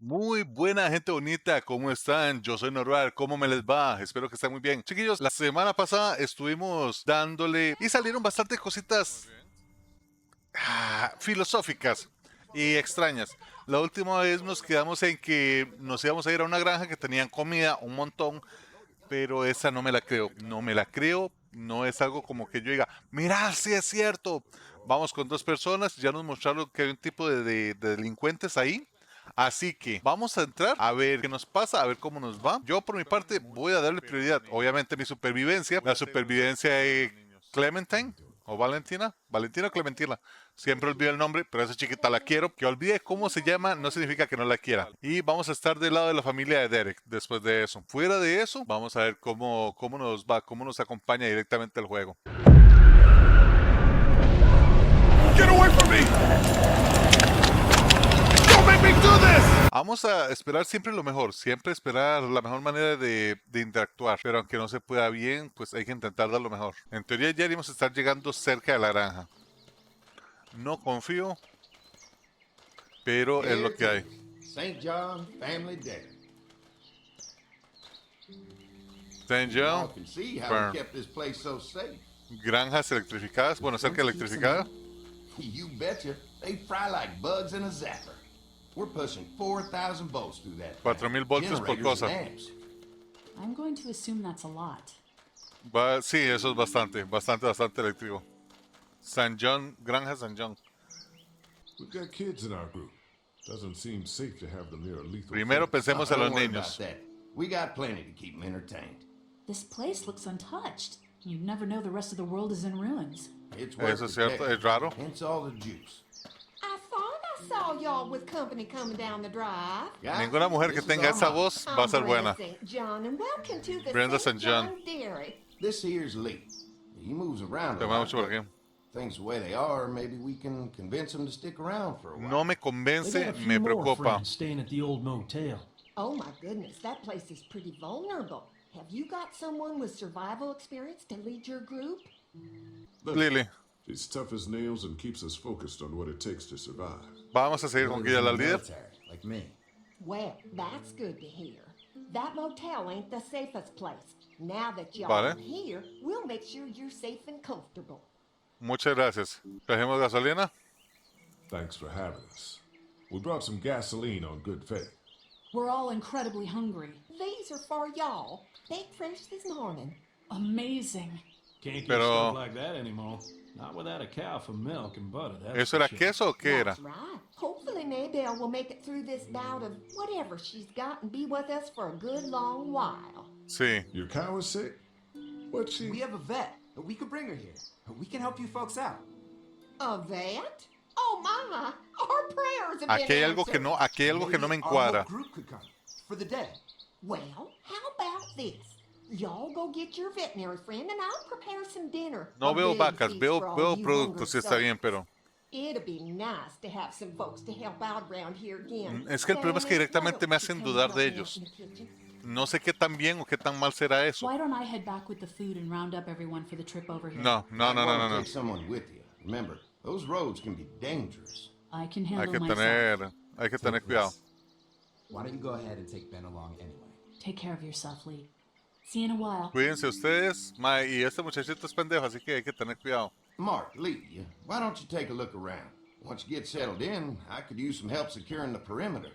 Muy buena gente bonita, ¿cómo están? Yo soy Norval, ¿cómo me les va? Espero que estén muy bien. Chiquillos, la semana pasada estuvimos dándole y salieron bastantes cositas filosóficas y extrañas. La última vez nos quedamos en que nos íbamos a ir a una granja que tenían comida, un montón, pero esa no me la creo. No me la creo, no es algo como que yo diga, mira, sí es cierto. Vamos con dos personas, ya nos mostraron que hay un tipo de delincuentes ahí. Así que vamos a entrar a ver qué nos pasa, a ver cómo nos va. Yo por mi parte voy a darle prioridad, obviamente, a mi supervivencia, la supervivencia de Clementine o Valentina, Valentina o Clementina. Siempre olvido el nombre, pero esa chiquita la quiero. Que olvide cómo se llama no significa que no la quiera. Y vamos a estar del lado de la familia de Derek después de eso. Fuera de eso, vamos a ver cómo nos va, cómo nos acompaña directamente el juego. Get away from me! Don't make me do this! Vamos a esperar siempre lo mejor, siempre esperar la mejor manera de interactuar. Pero aunque no se pueda bien, pues hay que intentar dar lo mejor. En teoría ya íbamos a estar llegando cerca de la granja. No confío, pero es lo que hay. St. John Family Day. St. Y'all John, can see how burn. we kept this place so safe. Granjas electrificadas, bueno, cerca electrificada. You betcha. They fry like bugs in a zapper. We're pushing 4,000 volts through that thing. 4000 voltios por Generators cosa. and amps. I'm going to assume that's a lot. Sí, eso es bastante eléctrico. San John, Granja San John. We've got kids in our group. Doesn't seem safe to have them near a lethal. Primero threat. pensemos en los Don't worry niños. about that. We got plenty to keep them entertained. This place looks untouched. You never know the rest of the world is in ruins. It's worth Eso es cierto, protecting. es raro. Hence all the juice. I thought I saw y'all with company coming down the drive. Guys, Ninguna mujer que this is tenga our esa mom. voz va a ser buena. Brenda St. John, and welcome to the Brenda St. St. John. John Dairy. This here's Lee. He moves around Te a mueve lot, mucho por but aquí. things the way they are, maybe we can convince him to stick around for a while. No me I got convence, a few me more preocupa. friends staying at the old motel. Oh my goodness, that place is pretty vulnerable. Have you got someone with survival experience to lead your group? Lily, She's tough as nails and keeps us focused on what it takes to survive. vamos a seguir con Guilla la líder. Like me. Well, that's good to hear. That motel ain't the safest place. Now that y'all Vale. are here, we'll make sure you're safe and comfortable. Muchas gracias. ¿Trajimos gasolina? Thanks for having us. We brought some gasoline on good faith. We're all incredibly hungry. These are for y'all. Baked fresh this morning. Amazing. Can't get Pero- stuff like that anymore. Not without a cow for milk and butter. That's ¿Eso for era sure. queso o qué era? That's right. Hopefully Maybelle will make it through this bout of whatever she's got and be with us for a good long while. Sí. Your cow is sick? What's she? We have a vet. We could bring her here. We can help you folks out. A vet? Oh my! Our prayers have Aquí hay been algo que answered. no, aquí hay algo que no me Maybe our whole encuadra. group could come for the day. Well, how about this? Y'all go get your veterinary friend and I'll prepare some dinner. No A veo big vacas, feast veo for all you productos, sí hungry está bien, souls. pero It'd be nice to have some folks to help out around here again. Es que el problema es que Dennis, directamente why me don't you hacen come dudar help de me out ellos. in the kitchen? no sé qué tan bien o qué tan mal será eso. Why don't I head back with the food and round up everyone for the trip over here? No. Take someone with you. Remember, those roads can be dangerous. I can Hay handle que myself. tener cuidado. Why don't you go ahead and take Ben along anyway? Take care of yourself, Lee. See you in a while. Cuídense ustedes, mae, y este muchachito es pendejo, así que hay que tener cuidado. Mark, Lee, why don't you take a look around? Once you get settled in, I could use some help securing the perimeter.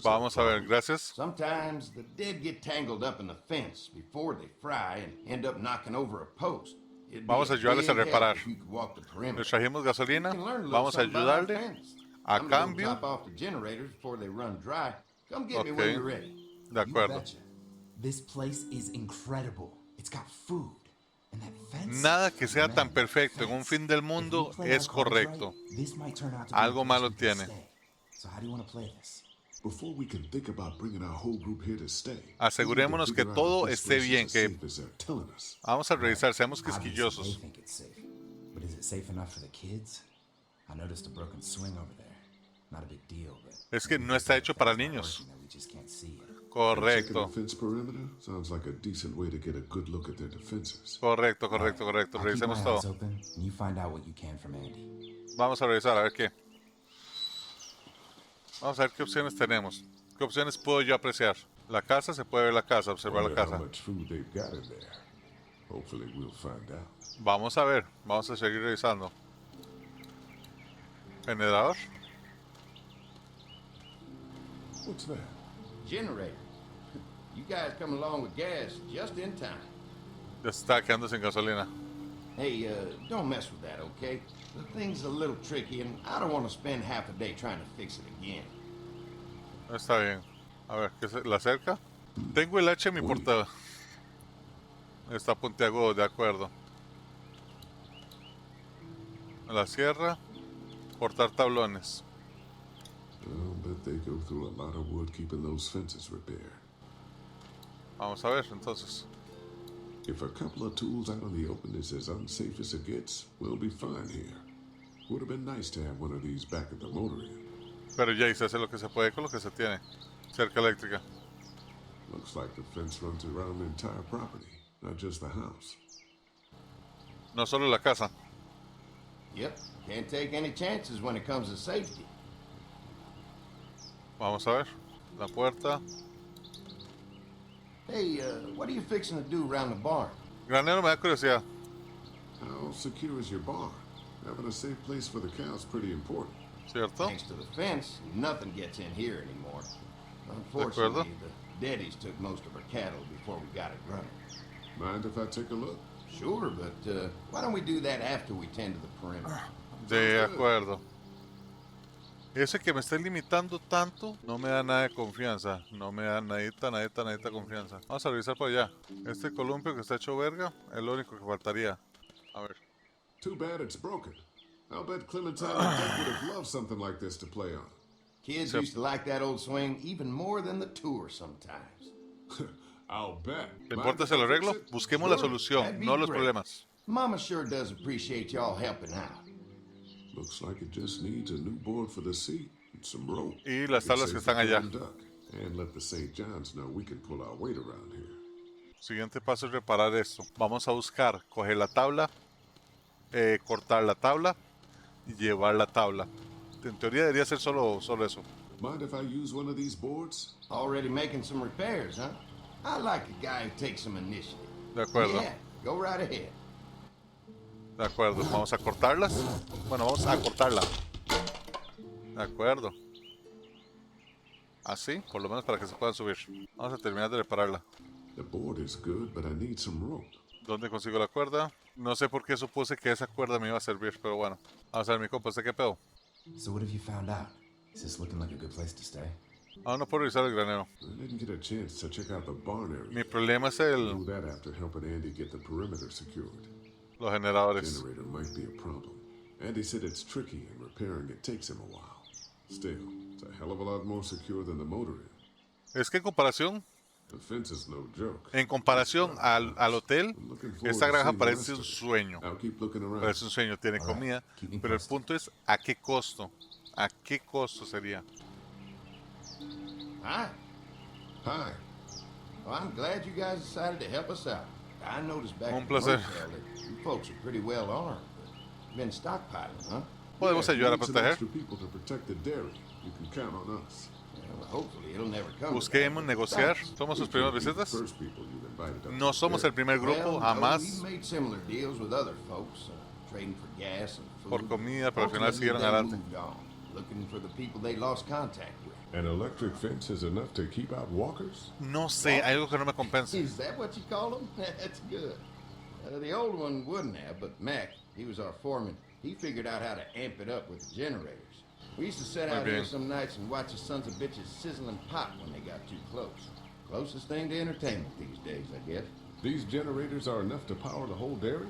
Vamos a ver, gracias. Sometimes the dead get tangled up in the fence before they fry and end up knocking over a post. It'd be Vamos a ayudarles a big help reparar. if you could walk the perimeter. Les trajimos gasolina, You can learn a little vamos a something about our ayudarle. fence. A Some of them cambio, top off the generators before they run dry. Come get me Ok. when you're ready. de acuerdo. You betcha. This place is incredible. It's got food. And that fence. Nada que sea tan Man, perfecto en un fence. fin del If we mundo play our es cards correcto. right, this might turn out to be Algo a place malo we can tiene. stay. So how do you want to play this? Before we can think about bringing our whole group here to stay, Asegurémonos we que need to figure out todo if this esté place bien, is que as safe as they're telling us. vamos a revisar, seamos Obviously, quisquillosos. they think it's safe. But is it safe enough for the kids? I noticed a broken swing over there. Not a big deal, but Es que no está hecho para niños. working that we just can't see it. Checking Correcto, the fence perimeter sounds like a decent way to get a good look at their defenses. correcto. I'll keep Revisemos my todo. eyes open, and you find out what you can from Andy. Vamos a revisar, a ver qué. Vamos a ver qué opciones tenemos. ¿Qué opciones puedo yo apreciar? La casa, se puede ver la casa, observar la Wonder how casa. much food they've got in there. Hopefully we'll find out. Vamos a ver, vamos a seguir revisando. Generador. What's that? Generator. You guys come along with gas just in time. Ya se está quedando sin gasolina. Hey, don't mess with that, okay? The thing's a little tricky, and I don't want to spend half a day trying to fix it again. Está bien. A ver, ¿qué se la acerca? Tengo el H en mi portada. Está puntiagudo, de acuerdo. La sierra. Cortar tablones. I'll bet they go through a lot of wood keeping those fences repaired. Vamos a ver, entonces. If a couple of tools out in the open is as unsafe as it gets, we'll be fine here. Would have been nice to have one of these back at the motor inn. Pero ya se hace lo que se puede con lo que se tiene. Cerca eléctrica. Looks like the fence runs around the entire property, not just the house. No solo la casa. Yep, can't take any chances when it comes to safety. Vamos a ver. La puerta. Hey, what are you fixing to do around the barn? Granero, me da curiosidad. How secure is your barn? Having a safe place for the cows pretty important. ¿Cierto? Thanks to the fence, nothing gets in here anymore. Unfortunately, the daddies took most of our cattle before we got it running. Mind if I take a look? Sure, but why don't we do that after we tend to the perimeter? De acuerdo. Ese que me está limitando tanto no me da nada de confianza. No me da nadita confianza. Vamos a revisar por allá. Este columpio que está hecho verga es lo único que faltaría. A ver. Too bad it's broken. I'll bet Clementine and Doug would have loved something like this to play on. Kids used to like that old swing even more than the tour sometimes. I'll bet. ¿Le importa si lo arreglo? Busquemos la solución, That'd be no los great. problemas. Mama sure does appreciate y'all helping out. Looks like it just needs a new board for the seat and some rope. Y las Good tablas que safety están for allá. them Duck. And let the St. John's know we can pull our weight around here. Siguiente paso es reparar esto. Vamos a buscar, coger la tabla, cortar la tabla y llevar la tabla. En teoría debería ser solo eso. Mind if I use one of these boards? Already making some repairs, huh? I like a guy who takes some initiative. De acuerdo. Yeah, go right ahead. De acuerdo, vamos a cortarlas. Bueno, vamos a cortarla. De acuerdo. Así, por lo menos para que se puedan subir. Vamos a terminar de repararla. The board is good, but I need some rope. ¿Dónde consigo la cuerda? No sé por qué supuse que esa cuerda me iba a servir, pero bueno. Vamos a ver, mi compa, ¿usted qué pedo? So what have you found out? Is this looking like a good place to stay? Ah, no puedo revisar el granero. I didn't get a chance to check out the barn area. Mi problema es Do that after helping Andy get the perimeter secured. los generadores. Generator might be a problem. Andy said it's tricky and repairing it takes him a while. Still, it's a hell of a lot more secure than the motor inn. Es que The fence is no joke. en comparación al hotel, I'm looking forward esta to granja seeing the parece rest un of it. sueño. I'll keep looking around. Parece un sueño, tiene comida, keep me pero el posted. punto es ¿a qué costo? ¿A qué costo sería? Hi. Hi. Well, I'm glad you guys decided to help us out. I noticed back Un at the placer. motel that you folks are pretty well armed, but you've been stockpiling, huh? ¿Podemos Yeah, ayudar a need some proteger? extra people to protect the dairy. You can count on us. Well, hopefully it'll never come to Busquemos that. negociar. Thanks. ¿Somos sus We primeras can't be the visitas? first people you've invited up No to somos the el primer grupo, Well, no, jamás, we've made similar deals with other folks, trading for gas and food. por comida, pero al final Ultimately, siguieron they adelante. moved on, looking for the people they lost contact with. An electric fence is enough to keep out walkers? No sé, hay algo que no me compensa. Is that what you call them? That's good. The old one wouldn't have, but Mac, he was our foreman. He figured out how to amp it up with the generators. We used to sit Muy out here bien. some nights and watch the sons of bitches sizzling pot when they got too close. Closest thing to entertainment these days, I guess. These generators are enough to power the whole dairy?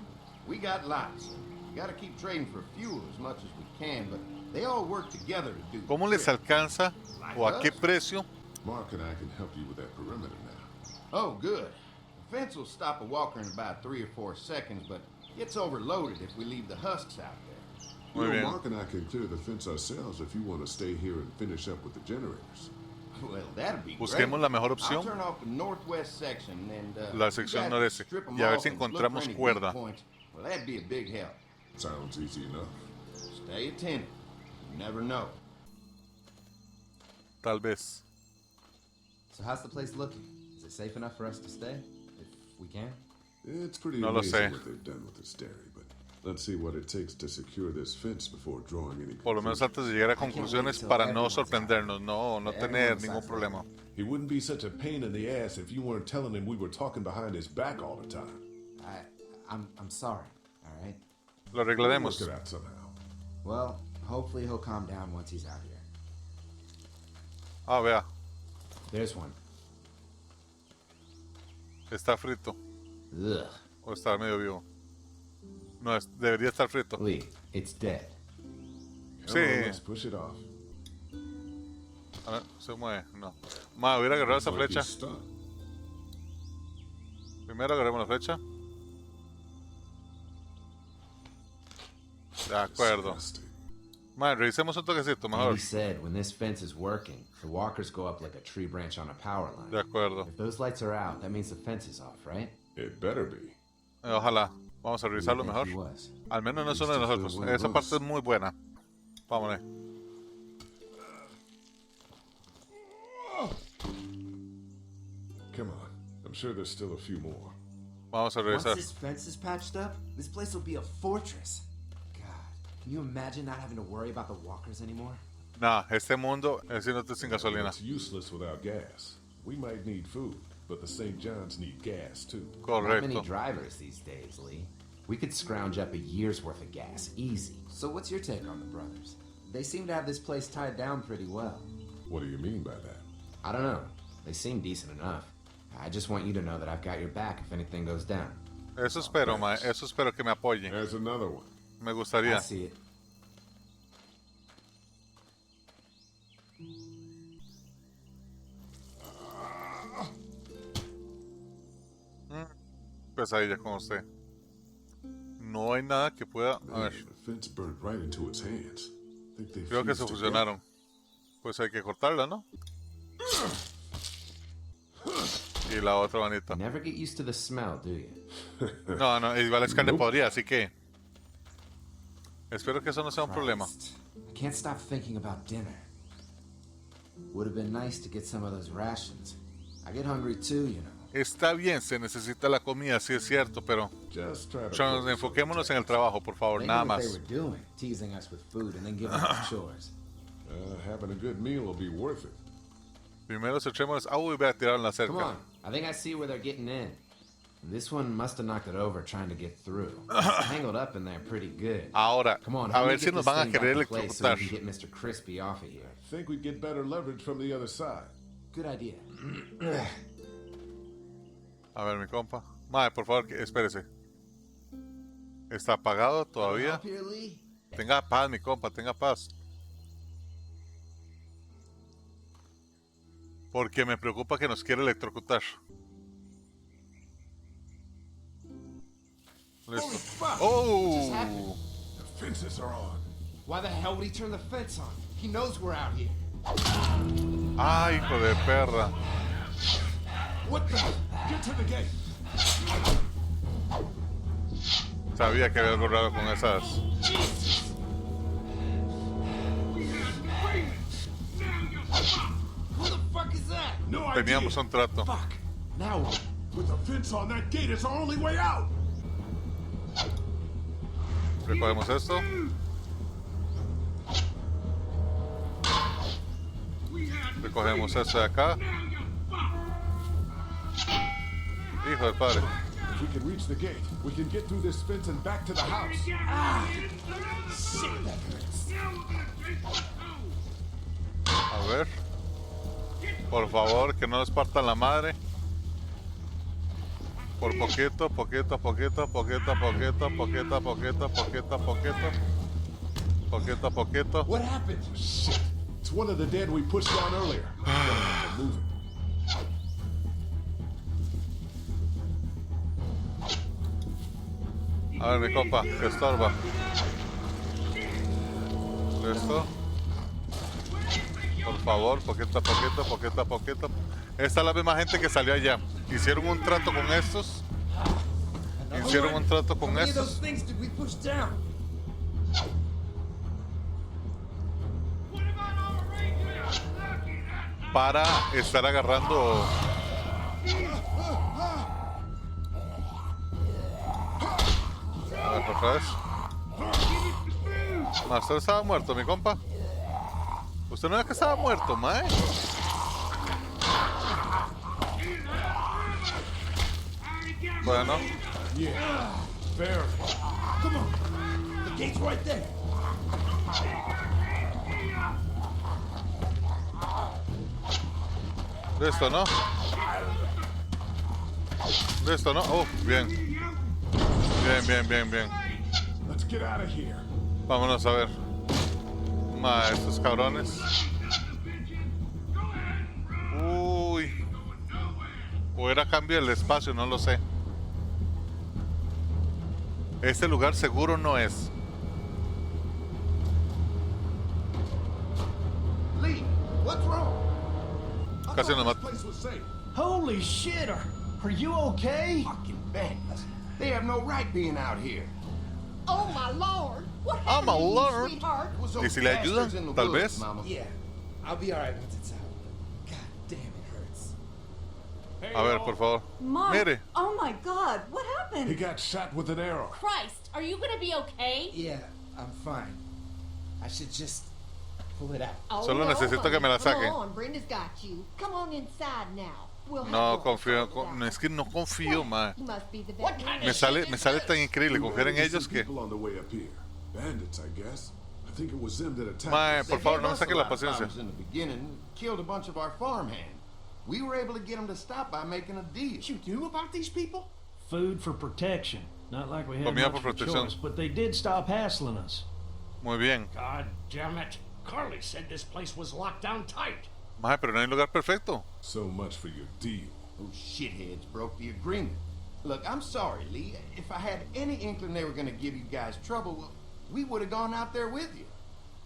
We got lots. We gotta keep trading for fuel as much as we can, but they all work together to do the ¿Cómo les trick. alcanza o a qué precio? Mark and I can help you with that perimeter now. Oh, good. The fence will stop a walker in about 3 or 4 seconds, but gets overloaded if we leave the husks out there. Muy You know, bien. Mark and I can clear the fence ourselves if you want to stay here and finish up with the generators. Well, that'd be Busquemos great. la mejor I'll opción. turn off the northwest section and La you sección guys noreste. strip 'em Y a ver off si and look for encontramos any weak cuerda. points. Well, that'd be a big help. Sounds easy enough. Stay attentive. You never know. Tal vez. So how's the place looking? Is it safe enough for us to stay? If we can? It's pretty No lo amazing sé. what they've done with this dairy, but let's see what it takes to secure this fence before drawing any Por lo menos conclusions. antes de llegar a conclusiones para no sorprendernos, no tener ningún problema. He wouldn't be such a pain in the ass if you weren't telling him we were talking behind his back all the time. I'm sorry, all right? Lo arreglaremos. Work it out somehow. Well, hopefully he'll calm down once he's out here. Ah, vea, There's one. está frito. Ugh. O está medio vivo. No, debería estar frito. Lee, it's dead. Come Sí. on, let's push it off. A ver, se mueve. No. Ma, hubiera agarrado esa Like flecha. he's stuck. Primero agarremos la flecha. De acuerdo. Disgusting. Ma, revisemos un toquecito, mejor. He said when this fence is working, the walkers go up like a tree branch on a power line. De acuerdo. If those lights are out, that means the fence is off, right? It better be. Ojalá. Vamos a Who do you revisarlo think mejor. he was? Al menos no es uno de nosotros. Esa parte es muy buena. Vámonos. Come on. I'm sure there's still a few more. Vamos a Once revisar. this fence is patched up, this place will be a fortress. God, can you imagine not having to worry about the walkers anymore? Nah, este mundo es inútil sin gasolina. It's useless without gas. We might need food, but the St. John's need gas too. Not many Correcto. drivers these days, Lee. We could scrounge up a year's worth of gas, easy. So what's your take on the brothers? They seem to have this place tied down pretty well. What do you mean by that? I don't know. They seem decent enough. I just want you to know that I've got your back if anything goes down. Eso espero, ma. Eso espero que me apoyen. There's another one. Me I gustaría. see it. Pesadilla con usted. No hay nada que pueda. A Man, ver, the fence burned right into its hands. Think they creo que se fused together. fusionaron. Pues hay que cortarla, ¿no? Y la otra manita. You never get used to the smell, do you? No, igual es carne Nope. podrida, así que. Espero que eso no sea un problema. Christ. I can't stop thinking about dinner. Would have been nice to get some of those rations. I get hungry too, you know. Está bien, se necesita la comida, sí es cierto, pero. Just try to Enfoquémonos en el trabajo, por favor, They nada knew what they más. were doing, teasing us with food and then giving us chores. Having a good meal will be worth it. Primero echémonos. Ah, uy, voy a tirar en la Come cerca. on, I think I see where they're getting in. This one must have knocked it over trying to get through. Tangled up in there pretty good. Ahora, Come on, a help me ver si get nos this van a thing back querer in place so we electrocutar. can get Mr. Crispy off of here. Think we'd get better leverage from the other side. Good idea. A ver, mi compa. Madre, por favor, espérese. ¿Está apagado todavía? Up here, Lee? Tenga paz, mi compa, tenga paz. Porque me preocupa que nos quiera electrocutar. Listo. ¡Oh! The fences are on. Why the hell would he turn the fence on? He knows we're out here. ¡Ay, hijo de perra! What the? Get to the gate. Sabía que había algo raro con esas. Who the fuck is that? No idea. Teníamos un trato. Fuck. Now what? With the fence on that gate, it's our only way out. Recogemos esto. Recogemos esto de acá. Hijo de padre. If we can reach the gate, we can get through this fence and back to the house. A ver. Por favor, que no nos partan la madre. Por poquito, poquito, poquito, poquito, poquito, poquito, poquito, poquito, poquito. Poquito, poquito. What happened? Shit. It's one of the dead we pushed down earlier. Move it. A ver, mi compa, que estorba. Listo. Por favor, poquito a poquito, poquito a poquito. Esta es la misma gente que salió allá. Hicieron un trato con estos. Hicieron un trato How con many of those estos. things did we push down? para estar agarrando. A ver, otra vez. Usted estaba muerto, mi compa. Usted no era que estaba muerto, mae. Bueno. Yeah. Fair. Come on. The gate's right there. Listo, ¿no? Listo, ¿no? Oh, bien. Bien. Let's get out of here. Vámonos a ver. Ma, estos cabrones. Uy. O era cambio del espacio, no lo sé. Este lugar seguro no es. Lee, what's wrong? Casi nos This mata. place was safe. Holy shit, are you okay? Fucking bandits. They have no right being out here. Oh my lord! What Oh, happened my to you, lord. sweetheart? It was those ¿Y si le ayudan? bastards in the Tal woods, vez. Mama. Yeah, I'll be alright once it's out. God damn, it hurts. A ver, por favor. Mark! Mire. Oh my god, what He happened? got shot with an arrow. Christ, are you gonna be okay? Yeah, I'm fine. I should just pull it out. Oh, Solo no, necesito que honey. me la Come saquen. on, Brenda's got you. Come on inside now. We'll have No you confío, all sorted out. es que no confío, ma. He must be the What veterinarian. Me sale tan increíble confiar en There's some ellos que. people on the way up here. Bandits, I guess. I think it was them that attacked Mae, us. por They favor, gave no me us saque a la lot of paciencia. problems in the beginning, killed a bunch of our farmhands. We were able to get them to stop by making a deal. You knew about these people? Food for protection. Not like we had Comida much por of a protección. choice, but they did stop hassling us. Muy bien. God damn it. Carly said this place was locked down tight. Mae, pero no hay lugar perfecto. So much for your deal. Those shitheads broke the agreement. Look, I'm sorry, Lee. If I had any inkling they were going to give you guys trouble, well, we would have gone out there with you.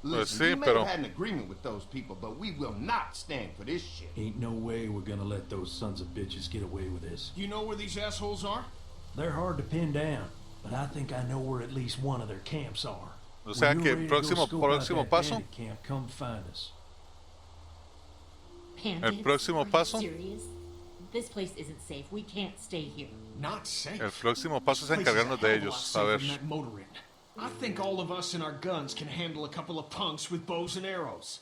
Listen, sí, you may pero- have had an agreement with those people, but we will not stand for this shit. Ain't no way we're gonna let those sons of bitches get away with this. You know where these assholes are? They're hard to pin down, but I think I know where at least one of their camps are. O sea When you're que ready to go próximo scope out próximo that paso. bandit camp, come find us. Bandits? El próximo Are you paso. serious? This place isn't safe. We can't stay here. Not safe. El próximo paso es This place is encargarnos de hell of a lot ellos. A ver. safer than that motor inn. I think all of us and our guns can handle a couple of punks with bows and arrows.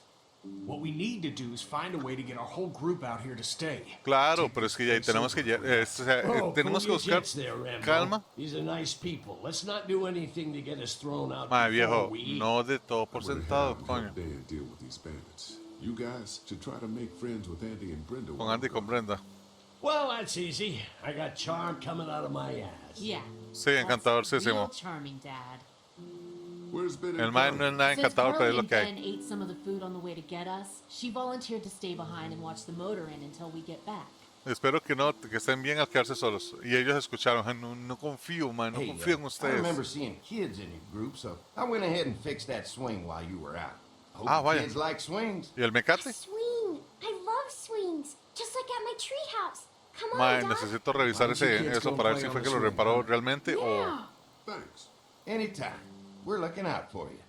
What we need to do is find a way to get our whole group out here to stay. Claro, pero es que ya tenemos que tenemos que buscar calma. These are nice people. Let's not do anything to get us thrown out. Mae, before viejo, we eat. no de todo por I'm gonna sentado, head out coño. today and deal with these bandits. You guys should try to make friends with Andy and Brenda. Con Andy y con Brenda. Well, that's easy. I got charm coming out of my ass. Yeah. Sí, That's encantadorcísimo. real charming, Dad. Where's Ben and El man no Carly? es nada Since encantador, pero es Carly lo and que Ben hay. ate some of the food on the way to get us, she volunteered to stay behind and watch the motor inn until we get back. Espero que no, que estén bien al quedarse solos. Y ellos escucharon, "Ay, no, no confío, man, no Hey, confío en I remember ustedes. seeing kids in your group, so I went ahead and fixed that swing while you were out. Hope Ah, the vaya. kids like swings. ¿Y el mecate? Swing! I love swings, just like at my treehouse. Come on, Man, Doc. necesito revisar Why don't you kids eso go para ver play si on fue the que lo swing, reparó huh? realmente o... Thanks. Anytime. We're looking out for you.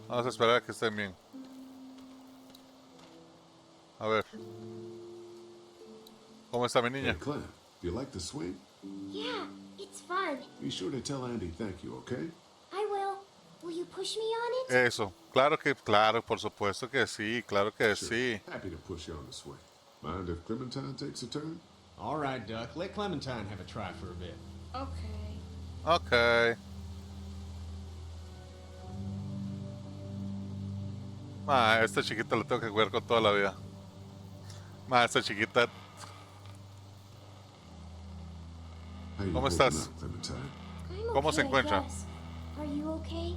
Vamos a esperar a que estén bien. A ver. ¿Cómo está mi Hey, niña? Clem, do you like the swing? Yeah, it's fun. Be sure to tell Andy thank you, okay? I will. Will you push me on it? Eso. Claro, por supuesto que sí, claro que Sure. sí. Happy to push you on the swing. Mind if Clementine takes a turn? All right, Duck. Let Clementine have a try for a bit. Okay. Ok. Ma, esta chiquita la tengo que cuidar con toda la vida. Ma, esta chiquita... How you ¿Cómo holding estás? up, Clementine? I'm ¿Cómo se okay, I encuentra? guess. Are you okay?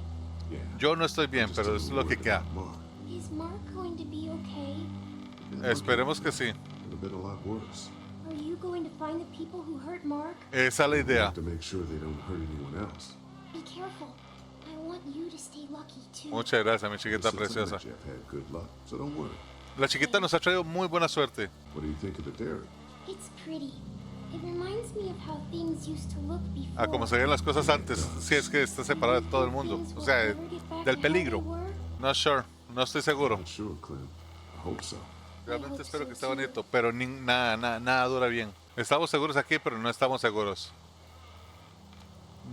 Yeah. Yo no estoy bien, Just pero a es little lo que worried queda. about Mark. Is Mark going to be okay? Yeah, Esperemos que sí. Could have been a lot worse. Are you going to find the people who hurt Mark? Esa es la We idea. have to make sure they don't hurt anyone else. Be careful. I want you to stay lucky too. Muchas gracias, mi chiquita Since I preciosa. met you, I've had good luck, so don't worry. La chiquita nos ha traído muy buena suerte. What do you think of the dairy? It's pretty. It reminds me of how things used to look before. A como se veían las cosas antes, si es que está separada de todo el mundo. O sea, del peligro. No sure, no estoy seguro. Not sure, Clem. hope so. Realmente espero que esté bonito, pero nada dura bien. Estamos seguros aquí, pero no estamos seguros.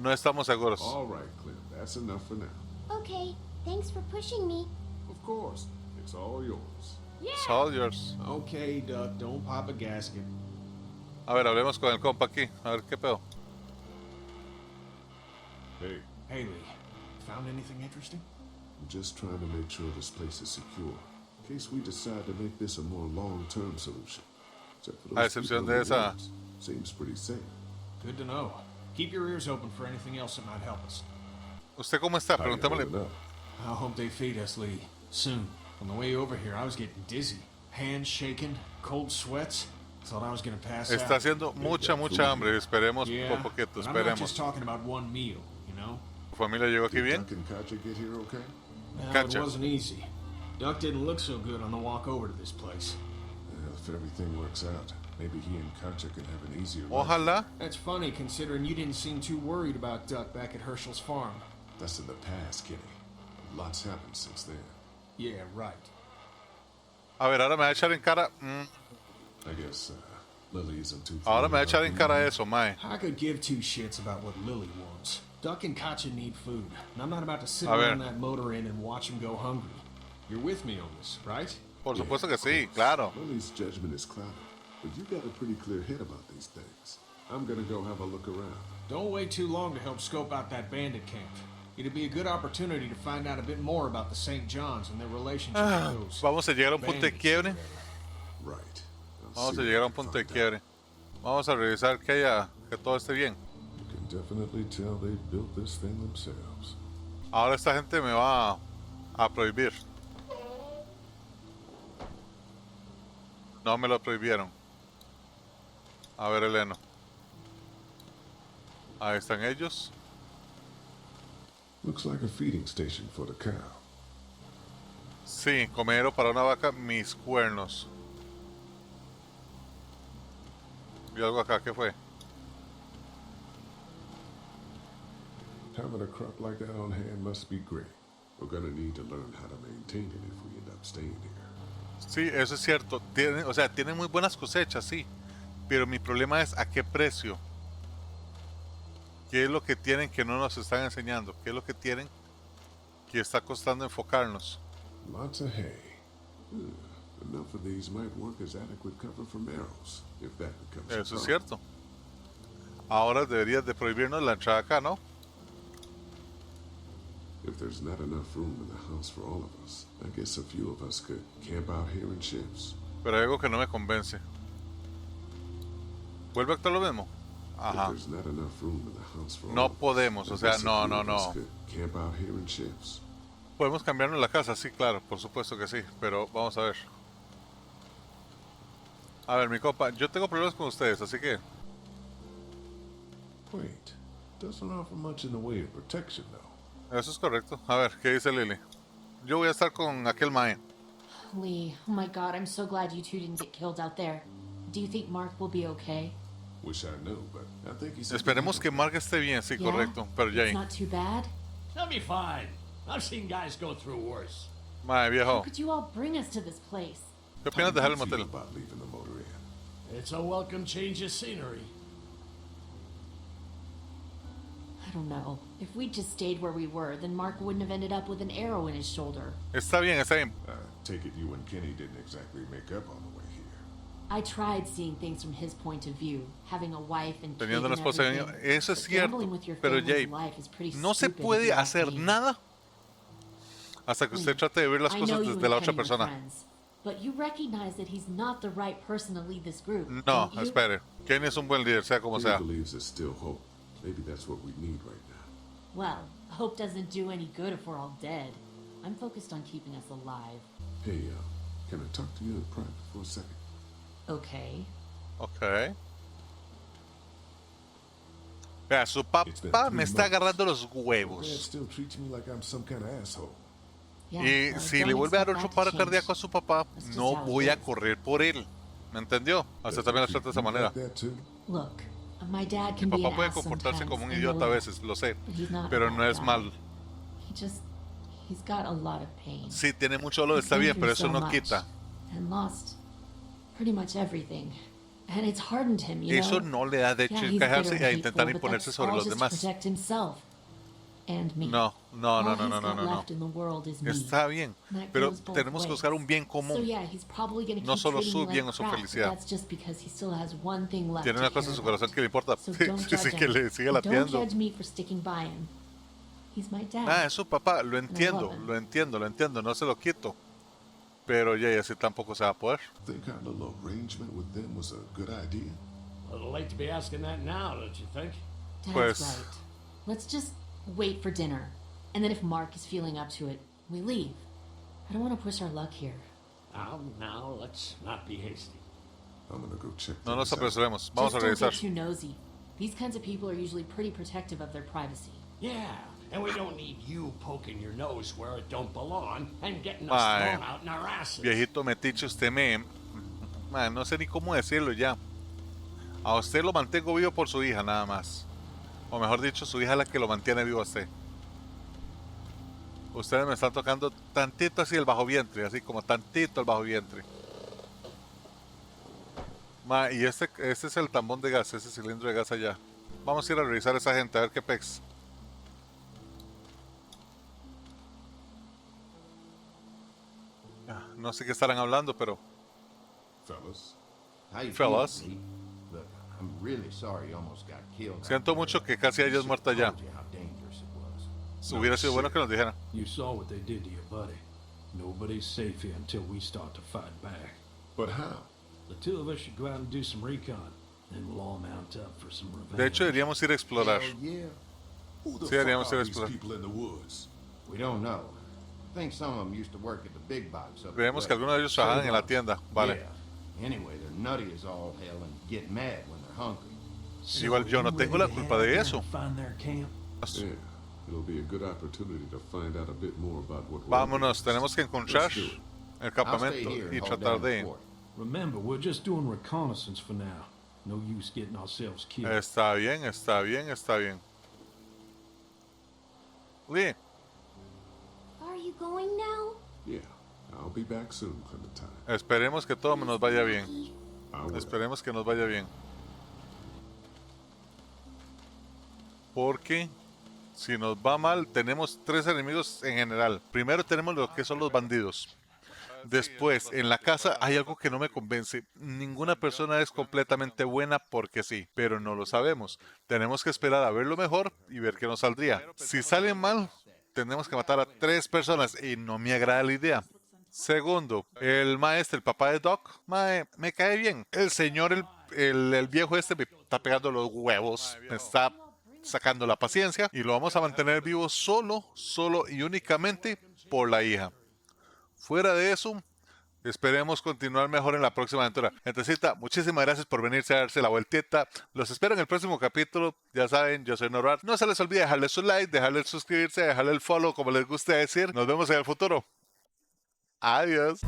No estamos seguros. All right, Clem, that's enough for now. Okay, thanks for pushing me. Of course, it's all yours. It's all yours. Okay, Duck, don't pop a gasket. A ver, hablemos con el compa aquí. A ver qué pedo. Hey, Haley, found anything interesting? I'm just trying to make sure this place is secure, in case we decide to make this a more long-term solution. Except for A those excepción people de in the esa. rooms. Seems pretty safe. Good to know. Keep your ears open for anything else that might help us. ¿Usted cómo está? How you Preguntémosle. holding up? I hope they feed us, Lee. Soon. On the way over here, I was getting dizzy. Hands shaking, cold sweats. Thought I was gonna pass Está out. haciendo mucha hambre. Esperemos Yeah, por poquito, but I'm not esperemos. just talking about one meal, you know? ¿Tu familia llegó aquí Did bien? Duck and Katja get here okay? Well, Gotcha. it wasn't easy. Duck didn't look so good on the walk over to this place. Well, if everything works out, maybe he and Katja can have an easier life. Ojalá. That's funny, considering you didn't seem too worried about Duck back at Herschel's farm. That's in the past, Kitty. Lots happened since then. Yeah, right. A ver, ahora me va a echar en cara. I guess Lily isn't too. Ahora me va a echar thrilled en about cara the eso, mae. I could give two shits about what Lily wants. Duck and Katja need food, and I'm not about to sit A ver. around that motor inn and watch them go hungry. You're with me on this, right? Por Yeah, supuesto que of sí, course. claro. Lily's judgment is clouded, but you got a pretty clear head about these things. I'm gonna go have a look around. Don't wait too long to help scope out that bandit camp. It'd be a good opportunity to find out a bit more about the St. John's and their relationship with those Vamos a llegar a un punto de bandits quiebre. Right. I'll Vamos see a what llegar a I un can punto de find out. quiebre. Vamos a revisar que todo esté bien. You can definitely tell they built this thing themselves. Ahora esta gente me va a prohibir. No me lo prohibieron. A ver, Eleno. Ahí están ellos. Looks like a feeding station for the cow. Sí, comedero para una vaca, mis cuernos. Y algo acá, ¿qué fue? Having a crop like that on hand must be great. We're gonna need to learn how to maintain it if we end up staying here. Sí, eso es cierto. Tienen, o sea, tienen muy buenas cosechas, sí. Pero mi problema es a qué precio. ¿Qué es lo que tienen que no nos están enseñando? ¿Qué es lo que tienen que está costando enfocarnos? Lots of hay. Enough of these might work as adequate cover from arrows, if that becomes a Eso es problem. cierto. Ahora deberías de prohibirnos la entrada acá, ¿no? If there's not enough room in the house for all of us, I guess a few of us could camp out here in shifts. Pero hay algo que no me convence. ¿Vuelve a actuar lo mismo? If Ajá. there's not enough room in the house for No all of us, podemos, I o sea, guess a no, few no, of us no. could camp out here in shifts. Podemos cambiarnos la casa, sí, claro, por supuesto que sí, pero vamos a ver. A ver, mi copa, yo tengo problemas con ustedes, así que Wait, doesn't offer much in the way of protection, though. eso es correcto. A ver, ¿qué dice Lily? Yo voy a estar con aquel mae. Lee, oh my god, I'm so glad you two didn't get killed out there. Do you think Mark will be okay? Wish I knew, but I think he's. Esperemos que Mark esté bien, sí, Yeah? correcto. Pero It's Jane, not too bad? He'll be fine. I've seen guys go through worse. mae How viejo, could you all bring us to this place? ¿qué How opinas do de dejar you el feel motel? about leaving the motor inn? It's a welcome change of scenery. I don't know. If we'd just stayed where we were, then Mark wouldn't have ended up with an arrow in his shoulder. Está bien, está bien. Take it you and Kenny didn't exactly make up on the way here. I tried seeing things from his point of view, having a wife and kid Teniendo una and esposa y everything. niño. Eso es But cierto. gambling with your Pero family's Jay, life is pretty no se stupid if puede you ask hacer me. nada hasta que usted trate de ver las I cosas know you desde and la otra Kenny are persona. friends, but you recognize that he's not the right person to lead this group. No, don't you? espere. Kenny es un buen líder, sea como Kenny sea. believes there's still hope. Maybe that's what we need right now. Well, hope doesn't do any good if we're all dead. I'm focused on keeping us alive. Hey, can I talk to you in private for a second? Okay. Ok. Vea, su It's been papá 3 me está months. agarrando los Dad huevos. still treats me like I'm some kind of asshole. Yeah, Y well, si don't le vuelve a dar expect otro that paro to change. cardíaco a su papá, That's just no how it voy a is. correr por él. ¿Me entendió? Hasta Does también he lo trata de esa treat you manera. like that too? Look, my dad Mi can be papá an puede ass comportarse sometimes, como un I know idiota a that, veces, lo sé. but he's not a Pero bad no es guy. mal. He's got a lot of pain. Sí, tiene mucho dolor, He's está been bien, through pero eso so no much. quita. and lost pretty much everything. And it's hardened him, you Eso know? no le da derecho a Yeah, he's bitter encajarse and y a hateful, intentar but imponerse that's sobre all los just to demás. protect himself and me. No, no, All no, no, he's no, no, got no, no. left in the world is me. Está bien, And that pero goes both tenemos que buscar ways. un bien So común. yeah, he's probably gonna No keep solo treating su me like bien o su crap, but felicidad. that's just because he still has one thing left Tiene to una cosa care en su about. corazón que le importa. So don't Sí, judge que him. le sigue And don't latiendo. judge me for sticking by him. He's my dad. Ah, eso papá, lo I love entiendo, him. lo entiendo, lo entiendo, no se lo quito. Pero ya, y así tampoco se va a poder. Think our little arrangement with them was a good idea? A little late to be asking that now, don't you think? Dad's Pues- right. Let's just wait for dinner. And then if Mark is feeling up to it, we leave. I don't want to push our luck here. Now, let's not be hasty. I'm gonna go check No nos things out. apresuremos, vamos Just a don't revisar. get too nosy. These kinds of people are usually pretty protective of their privacy. Yeah, and we don't need you poking your nose where it don't belong and getting us Mae, thrown out in our asses. viejito metiche, usted me... Man, no sé ni cómo decirlo ya. A usted lo mantengo vivo por su hija nada más. O mejor dicho, su hija es la que lo mantiene vivo a usted. Ustedes me están tocando tantito así el bajo vientre, así como tantito el bajo vientre. Ma, y este es el tambón de gas, ese cilindro de gas allá. Vamos a ir a revisar a esa gente, a ver qué pex. No sé qué estarán hablando, pero... Fellas, How you Fellas. feeling, Pete? Look, I'm really sorry you almost got killed. Siento mucho que casi hayas muerto allá. Told you how dangerous it was. Hubiera sido bueno que nos dijeran. You saw what they did to your buddy. Nobody's safe here until we start to fight back. but how? The two of us should go out and do some recon. Then we'll all mount up for some revenge. De hecho, deberíamos ir a explorar. Hell yeah. Who the Sí, fuck deberíamos ir are a these explorar. people in the woods? We don't know. I think some of them used to work at the big box up Creemos the que way. algunos de ellos trabajan en la tienda. Vale. Yeah. Anyway, they're nutty as all hell and get mad when they're hungry. So Igual yo no you tengo ready la to culpa head de out there eso. and find their camp? Yeah, it'll be a good opportunity to find out a bit more about what we're Vámonos, against. tenemos que encontrar Let's do it. el I'll stay campamento here y and hold tratar down the de... fort. Remember, we're just doing reconnaissance for now. No use getting ourselves killed. Está bien, está bien, está bien. Lee, Are you going now? Yeah, I'll be back soon, Clementine. esperemos que todo nos vaya bien. I will. Esperemos que nos vaya bien. Porque si nos va mal, tenemos tres enemigos en general. Primero tenemos lo que son los bandidos. Después, en la casa hay algo que no me convence. Ninguna persona es completamente buena porque sí, pero no lo sabemos. Tenemos que esperar a verlo mejor y ver qué nos saldría. Si salen mal, tenemos que matar a tres personas y no me agrada la idea. Segundo, el maestro, el papá de Doc, me cae bien. El señor, el viejo este me está pegando los huevos, me está sacando la paciencia y lo vamos a mantener vivo solo y únicamente por la hija. Fuera de eso, esperemos continuar mejor en la próxima aventura. Gentecita, muchísimas gracias por venirse a darse la vueltita. Los espero en el próximo capítulo. Ya saben, yo soy Norad. No se les olvide dejarle su like, dejarle suscribirse, dejarle el follow, como les guste decir. Nos vemos en el futuro. Adiós.